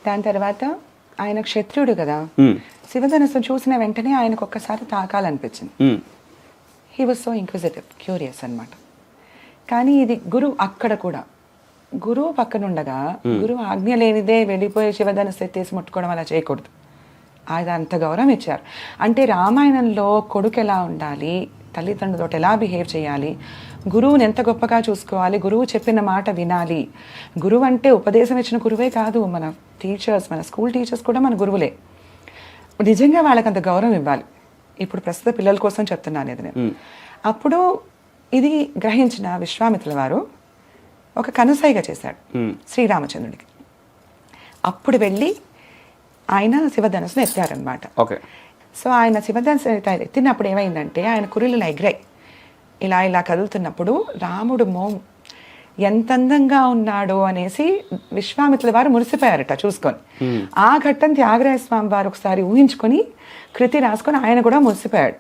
దాని తర్వాత ఆయన క్షత్రియుడు కదా, శివధనుస్సు చూసిన వెంటనే ఆయనకు ఒక్కసారి తాకాలనిపించింది. He was so inquisitive, curious అనమాట. కానీ ఇది గురువు అక్కడ కూడా గురువు పక్కనుండగా గురువు ఆజ్ఞ లేనిదే వెళ్ళిపోయి శివధనుస్సు ఎత్తేసి ముట్టుకోవడం అలా చేయకూడదు. ఆయన అంత గౌరవం ఇచ్చారు. అంటే రామాయణంలో కొడుకు ఎలా ఉండాలి, తల్లిదండ్రులతో ఎలా బిహేవ్ చేయాలి, గురువుని ఎంత గొప్పగా చూసుకోవాలి, గురువు చెప్పిన మాట వినాలి. గురువు అంటే ఉపదేశం ఇచ్చిన గురువే కాదు, మన టీచర్స్, మన స్కూల్ టీచర్స్ కూడా మన గురువులే. నిజంగా వాళ్ళకి అంత గౌరవం ఇవ్వాలి. ఇప్పుడు ప్రస్తుత పిల్లల కోసం చెప్తున్నాను ఇది నేను. అప్పుడు ఇది గ్రహించిన విశ్వామిత్రుల వారు ఒక కనుసైగ చేశాడు శ్రీరామచంద్రుడికి. అప్పుడు వెళ్ళి ఆయన శివధనుసును ఎత్తారనమాట. సో ఆయన శివధనుసు ఎత్తినప్పుడు ఏమైందంటే ఆయన కురులు ఎగిరాయి. ఇలా ఇలా కదులుతున్నప్పుడు రాముడు ఎంత అందంగా ఉన్నాడో అనేసి విశ్వామిత్రుల వారు మురిసిపోయారట చూసుకొని. ఆ ఘట్టం త్యాగరాజ స్వామి వారు ఒకసారి ఊహించుకొని కృతి రాసుకొని ఆయన కూడా మురిసిపోయాడు.